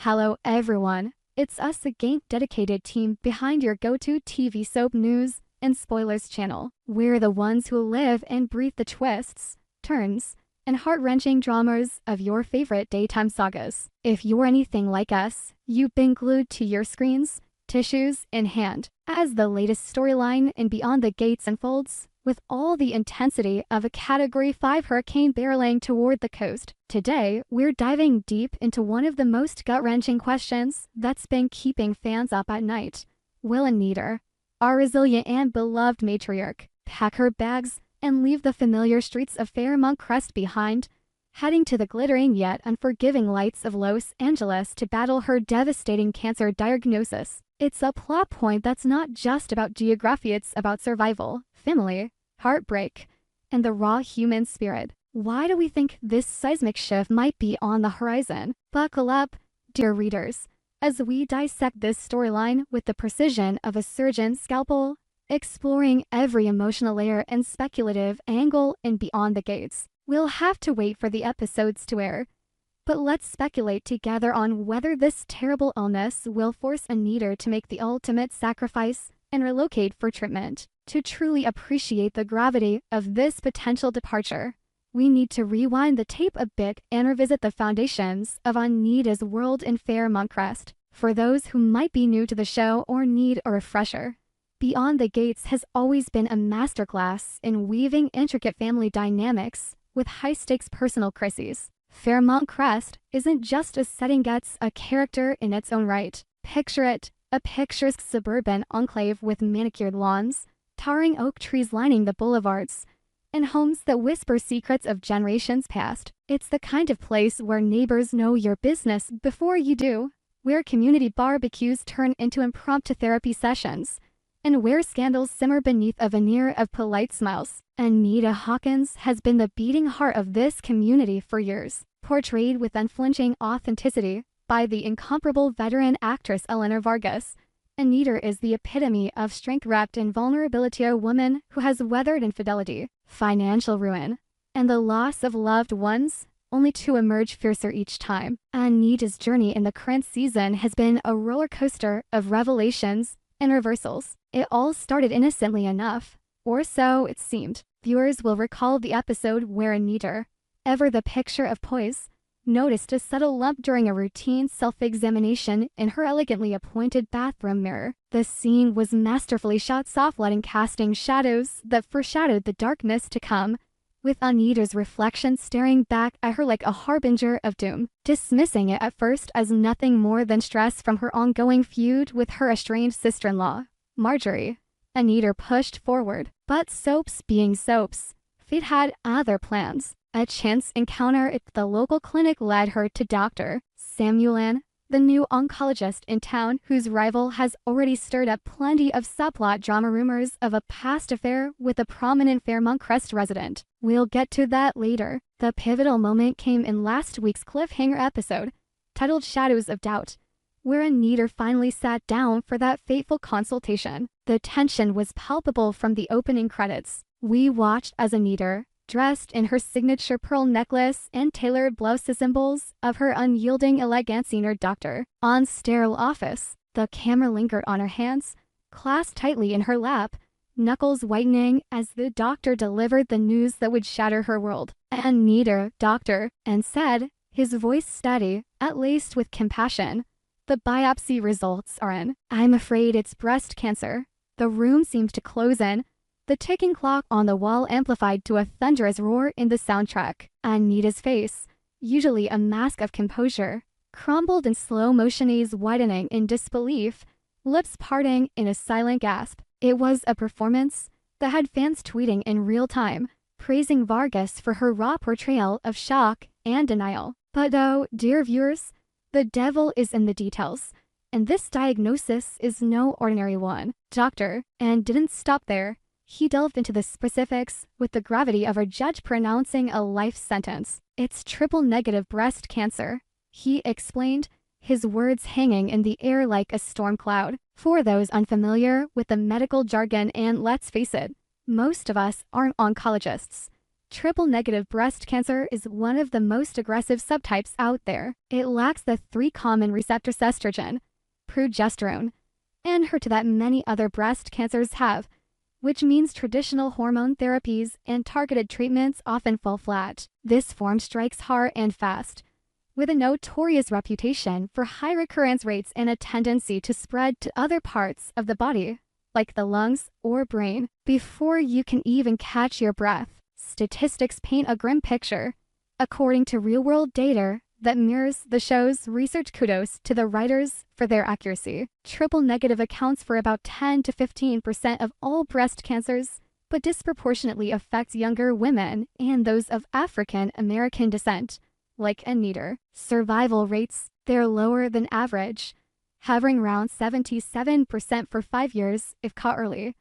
Hello everyone, it's us again, dedicated team behind your go-to TV soap news and spoilers channel. We're the ones who live and breathe the twists, turns, and heart-wrenching dramas of your favorite daytime sagas. If you're anything like us, you've been glued to your screens, tissues in hand, as the latest storyline in Beyond the Gates unfolds, with all the intensity of a Category 5 hurricane barreling toward the coast. Today, we're diving deep into one of the most gut-wrenching questions that's been keeping fans up at night. Will Anita, our resilient and beloved matriarch, pack her bags and leave the familiar streets of Fairmont Crest behind, heading to the glittering yet unforgiving lights of Los Angeles to battle her devastating cancer diagnosis? It's a plot point that's not just about geography, it's about survival, family, heartbreak, and the raw human spirit. Why do we think this seismic shift might be on the horizon? Buckle up, dear readers, as we dissect this storyline with the precision of a surgeon's scalpel, exploring every emotional layer and speculative angle in Beyond the Gates. We'll have to wait for the episodes to air, but let's speculate together on whether this terrible illness will force Anita to make the ultimate sacrifice and relocate for treatment. To truly appreciate the gravity of this potential departure, we need to rewind the tape a bit and revisit the foundations of Anita's world in Fairmont Crest. For those who might be new to the show or need a refresher, Beyond the Gates has always been a masterclass in weaving intricate family dynamics with high-stakes personal crises. Fairmont Crest isn't just a setting, it's a character in its own right. Picture it, a picturesque suburban enclave with manicured lawns, towering oak trees lining the boulevards, and homes that whisper secrets of generations past. It's the kind of place where neighbors know your business before you do, where community barbecues turn into impromptu therapy sessions, and where scandals simmer beneath a veneer of polite smiles. Anita Hawkins has been the beating heart of this community for years, portrayed with unflinching authenticity by the incomparable veteran actress Eleanor Vargas. Anita is the epitome of strength wrapped in vulnerability, a woman who has weathered infidelity, financial ruin, and the loss of loved ones, only to emerge fiercer each time. Anita's journey in the current season has been a roller coaster of revelations and reversals. It all started innocently enough, or so it seemed. Viewers will recall the episode where Anita, ever the picture of poise, noticed a subtle lump during a routine self-examination in her elegantly appointed bathroom mirror. The scene was masterfully shot, soft lighting casting shadows that foreshadowed the darkness to come, with Anita's reflection staring back at her like a harbinger of doom. Dismissing it at first as nothing more than stress from her ongoing feud with her estranged sister-in-law, Marjorie, Anita pushed forward. But soaps being soaps, fate had other plans. A chance encounter at the local clinic led her to Dr. Samuelin, the new oncologist in town whose rival has already stirred up plenty of subplot drama, rumors of a past affair with a prominent Fairmont Crest resident. We'll get to that later. The pivotal moment came in last week's cliffhanger episode, titled Shadows of Doubt, where Anita finally sat down for that fateful consultation. The tension was palpable from the opening credits. We watched as Anita, dressed in her signature pearl necklace and tailored blouse, symbols of her unyielding elegance, in her doctor on sterile office. The camera lingered on her hands, clasped tightly in her lap, knuckles whitening as the doctor delivered the news that would shatter her world. Anita, doctor, and said, his voice steady, at least with compassion, the biopsy results are in. I'm afraid it's breast cancer. The room seemed to close in, the ticking clock on the wall amplified to a thunderous roar in the soundtrack. Anita's face, usually a mask of composure, crumbled in slow motion, eyes widening in disbelief, lips parting in a silent gasp. It was a performance that had fans tweeting in real time, praising Vargas for her raw portrayal of shock and denial. But though, dear viewers, the devil is in the details, and this diagnosis is no ordinary one. Doctor, and didn't stop there. He delved into the specifics with the gravity of a judge pronouncing a life sentence. It's triple-negative breast cancer, he explained, his words hanging in the air like a storm cloud. For those unfamiliar with the medical jargon, and let's face it, most of us aren't oncologists, Triple-negative breast cancer is one of the most aggressive subtypes out there. It lacks the three common receptors estrogen, progesterone, and HER2 that many other breast cancers have, which means traditional hormone therapies and targeted treatments often fall flat. This form strikes hard and fast, with a notorious reputation for high recurrence rates and a tendency to spread to other parts of the body, like the lungs or brain, before you can even catch your breath. Statistics paint a grim picture. According to real-world data that mirrors the show's research, kudos to the writers for their accuracy. Triple-negative accounts for about 10 to 15% of all breast cancers, but disproportionately affects younger women and those of African American descent, like Anita. Survival rates, they're lower than average, hovering around 77% for 5 years if caught early.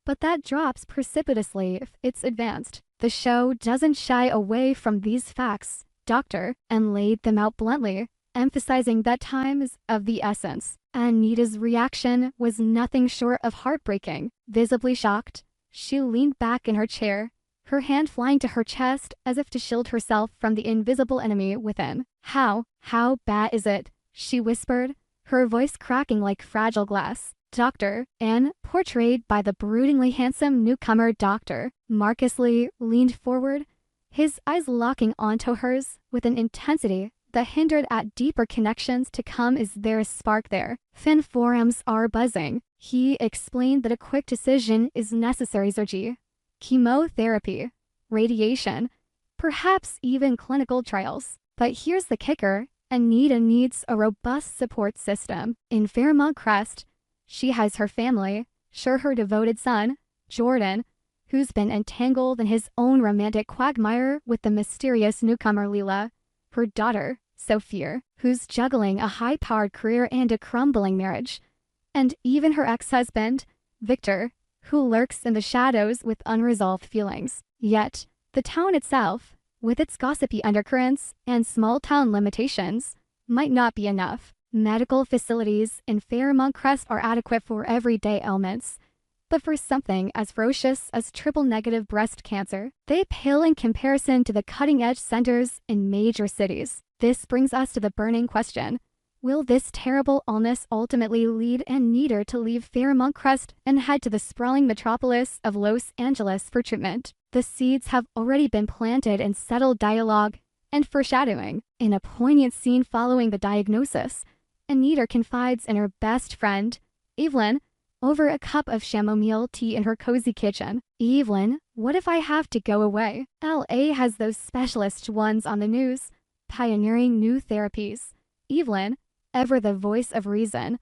But that drops precipitously if it's advanced. The show doesn't shy away from these facts, doctor, and laid them out bluntly, emphasizing that time is of the essence. Anita's reaction was nothing short of heartbreaking. Visibly shocked, she leaned back in her chair, her hand flying to her chest as if to shield herself from the invisible enemy within. How bad is it?" she whispered, her voice cracking like fragile glass. Dr. Anne, portrayed by the broodingly handsome newcomer Dr. Marcus Lee, leaned forward, his eyes locking onto hers with an intensity that hindered at deeper connections to come. "Is there a spark there?" Thin forearms are buzzing. He explained that a quick decision is necessary: surgery, chemotherapy, radiation, perhaps even clinical trials. But here's the kicker: Anita needs a robust support system. In Fairmont Crest, she has her family, her devoted son, Jordan, who's been entangled in his own romantic quagmire with the mysterious newcomer Leela, her daughter, Sophia, who's juggling a high-powered career and a crumbling marriage, and even her ex-husband, Victor, who lurks in the shadows with unresolved feelings. Yet, the town itself, with its gossipy undercurrents and small-town limitations, might not be enough. Medical facilities in Fairmont Crest are adequate for everyday ailments, but for something as ferocious as triple-negative breast cancer, they pale in comparison to the cutting-edge centers in major cities. This brings us to the burning question: will this terrible illness ultimately lead Anita to leave Fairmont Crest and head to the sprawling metropolis of Los Angeles for treatment? The seeds have already been planted in subtle dialogue and foreshadowing. In a poignant scene following the diagnosis, Anita confides in her best friend, Evelyn, over a cup of chamomile tea in her cozy kitchen. "Evelyn, what if I have to go away? LA has those specialist ones on the news, pioneering new therapies." Evelyn, ever the voice of reason,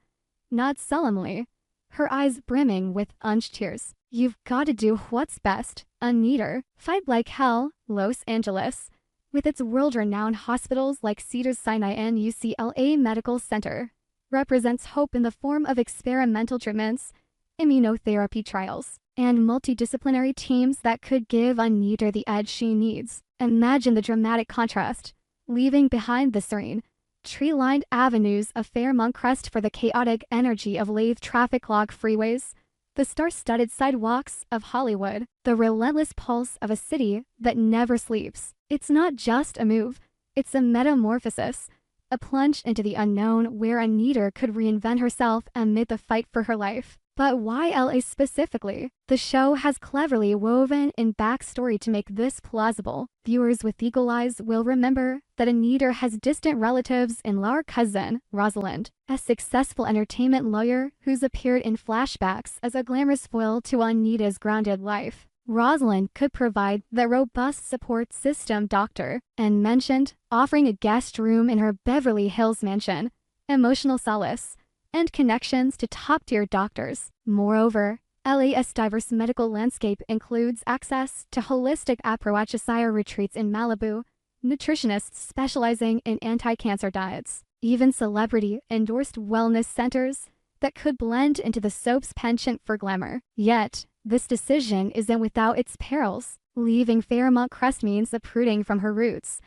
nods solemnly, her eyes brimming with unshed tears. "You've got to do what's best, Anita. Fight like hell. Los Angeles, with its world-renowned hospitals like Cedars-Sinai and UCLA Medical Center, represents hope in the form of experimental treatments, immunotherapy trials, and multidisciplinary teams that could give Anita the edge she needs. Imagine the dramatic contrast, leaving behind the serene, tree-lined avenues of Fairmont Crest for the chaotic energy of lathe traffic-logged freeways, the star-studded sidewalks of Hollywood, the relentless pulse of a city that never sleeps. It's not just a move, it's a metamorphosis, a plunge into the unknown where Anita could reinvent herself amid the fight for her life. But why LA specifically? The show has cleverly woven in backstory to make this plausible. Viewers with eagle eyes will remember that Anita has distant relatives in law. Her cousin, Rosalind, a successful entertainment lawyer who's appeared in flashbacks as a glamorous foil to Anita's grounded life. Rosalind could provide the robust support system Dr. Anne mentioned, offering a guest room in her Beverly Hills mansion, emotional solace, and connections to top-tier doctors. Moreover, LA's diverse medical landscape includes access to holistic Appalachia retreats in Malibu, nutritionists specializing in anti-cancer diets, even celebrity-endorsed wellness centers that could blend into the soap's penchant for glamour. Yet, this decision isn't without its perils. Leaving Fairmont Crest means uprooting from her roots,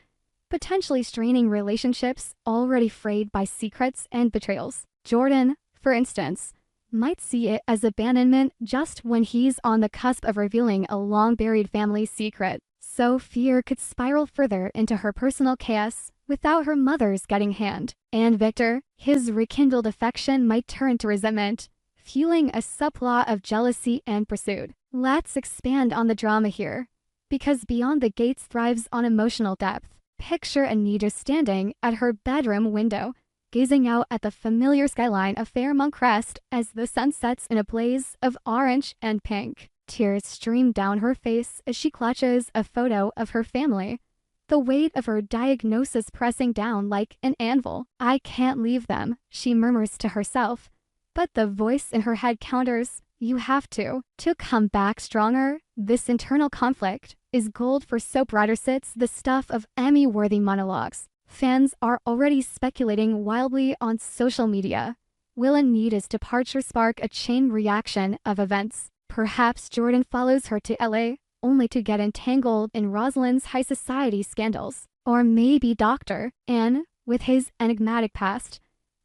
potentially straining relationships already frayed by secrets and betrayals. Jordan, for instance, might see it as abandonment just when he's on the cusp of revealing a long-buried family secret. so fear could spiral further into her personal chaos without her mother's guiding hand. And Victor, his rekindled affection might turn to resentment, fueling a subplot of jealousy and pursuit. Let's expand on the drama here, because Beyond the Gates thrives on emotional depth. Picture Anita standing at her bedroom window, gazing out at the familiar skyline of Fairmont Crest as the sun sets in a blaze of orange and pink. Tears stream down her face as she clutches a photo of her family, the weight of her diagnosis pressing down like an anvil. "I can't leave them," she murmurs to herself, but the voice in her head counters, "You have to come back stronger." This internal conflict is gold for soap writer sits the stuff of Emmy-worthy monologues. Fans are already speculating wildly on social media. Will Anita's departure spark a chain reaction of events? Perhaps Jordan follows her to LA, only to get entangled in Rosalind's high society scandals. Or maybe Dr. Ann, with his enigmatic past,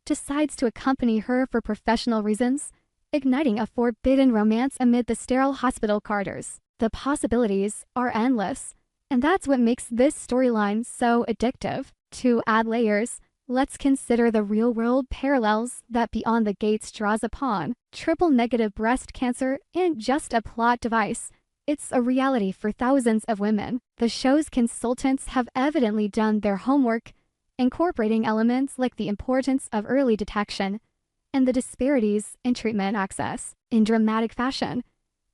decides to accompany her for professional reasons, igniting a forbidden romance amid the sterile hospital corridors. The possibilities are endless, and that's what makes this storyline so addictive. To add layers, let's consider the real-world parallels that Beyond the Gates draws upon. Triple-negative breast cancer isn't just a plot device. It's a reality for thousands of women. The show's consultants have evidently done their homework, incorporating elements like the importance of early detection and the disparities in treatment access. In dramatic fashion,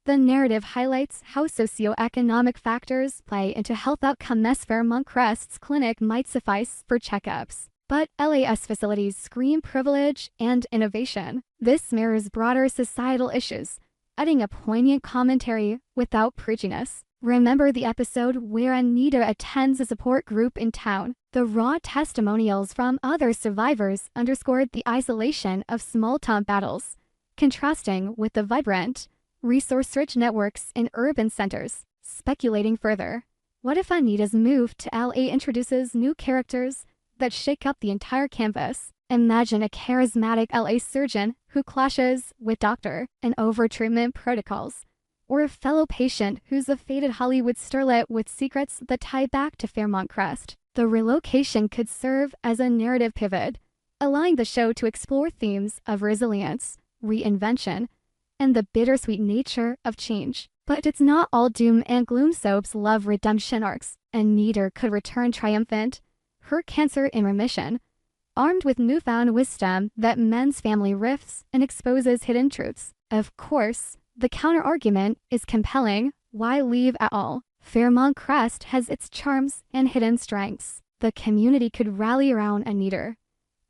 the narrative highlights how socioeconomic factors play into health outcomes. Fairmont Crest's clinic might suffice for checkups, but LA's facilities scream privilege and innovation. This mirrors broader societal issues, adding a poignant commentary without preachiness. Remember the episode where Anita attends a support group in town? The raw testimonials from other survivors underscored the isolation of small-town battles, contrasting with the vibrant, resource-rich networks in urban centers. Speculating further, what if Anita's move to LA introduces new characters that shake up the entire canvas? Imagine a charismatic LA surgeon who clashes with Dr. and over-treatment protocols, or a fellow patient who's a faded Hollywood starlet with secrets that tie back to Fairmont Crest. The relocation could serve as a narrative pivot, allowing the show to explore themes of resilience, reinvention, and the bittersweet nature of change. But it's not all doom and gloom. Soaps love redemption arcs, and Anita could return triumphant, her cancer in remission, armed with newfound wisdom that mends family rifts and exposes hidden truths. Of course, the counter-argument is compelling. Why leave at all? Fairmont Crest has its charms and hidden strengths. The community could rally around Anita,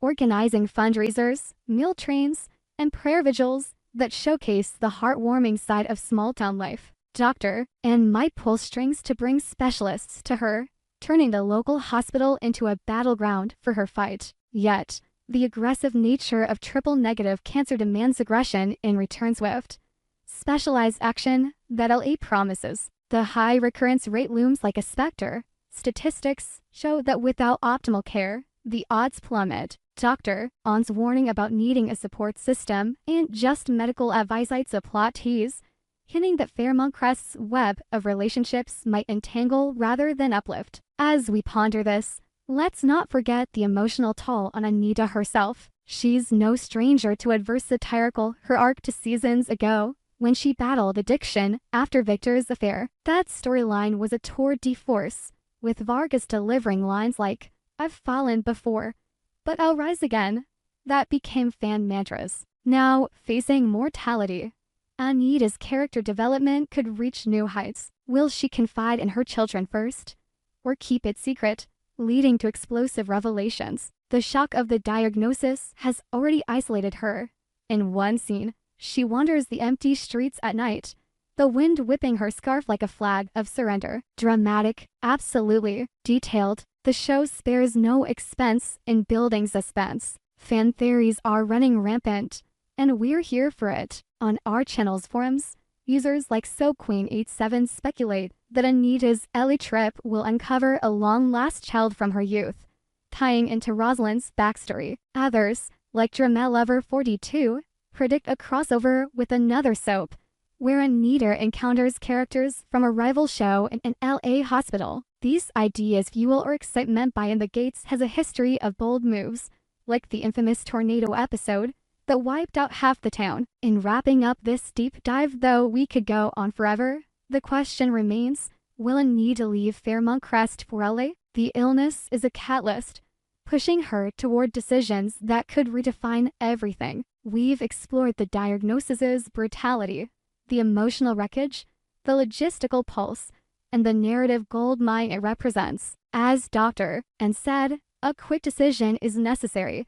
organizing fundraisers, meal trains, and prayer vigils that showcase the heartwarming side of small-town life. Dr. Ann might pull strings to bring specialists to her, turning the local hospital into a battleground for her fight. Yet, the aggressive nature of triple-negative cancer demands aggression in return. Swift, specialized action that LA promises. The high recurrence rate looms like a specter. Statistics show that without optimal care, the odds plummet. Dr. Ann's warning about needing a support system and just medical advice cites a plot tease, hinting that Fairmont Crest's web of relationships might entangle rather than uplift. As we ponder this, let's not forget the emotional toll on Anita herself. She's no stranger to adverse satirical. Her arc to seasons ago, when she battled addiction after Victor's affair. That storyline was a tour de force, with Vargas delivering lines like, "I've fallen before, but I'll rise again," that became fan mantras. Now, facing mortality, Anita's character development could reach new heights. Will she confide in her children first, or keep it secret, leading to explosive revelations? The shock of the diagnosis has already isolated her. In one scene, she wanders the empty streets at night, the wind whipping her scarf like a flag of surrender. Dramatic, absolutely. Detailed, the show spares no expense in building suspense. Fan theories are running rampant, and we're here for it. On our channel's forums, users like SoapQueen87 speculate that Anita's LA trip will uncover a long-lost child from her youth, tying into Rosalind's backstory. Others, like DramaLover42, predict a crossover with another soap, where Anita encounters characters from a rival show in an LA hospital. These ideas fuel or excitement by In the Gates has a history of bold moves, like the infamous tornado episode that wiped out half the town. In wrapping up this deep dive, though we could go on forever, the question remains, will Anita leave Fairmont Crest for LA? The illness is a catalyst, pushing her toward decisions that could redefine everything. We've explored the diagnosis's brutality, the emotional wreckage, the logistical pulse, and the narrative goldmine it represents. As Dr. and said, a quick decision is necessary,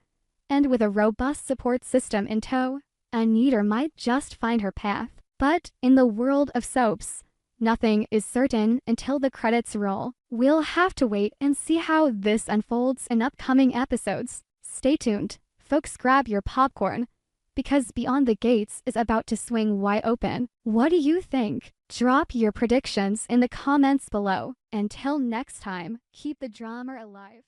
and with a robust support system in tow, Anita might just find her path. But in the world of soaps, nothing is certain until the credits roll. We'll have to wait and see how this unfolds in upcoming episodes. Stay tuned, folks, grab your popcorn, because Beyond the Gates is about to swing wide open. What do you think? Drop your predictions in the comments below. Until next time, keep the drama alive.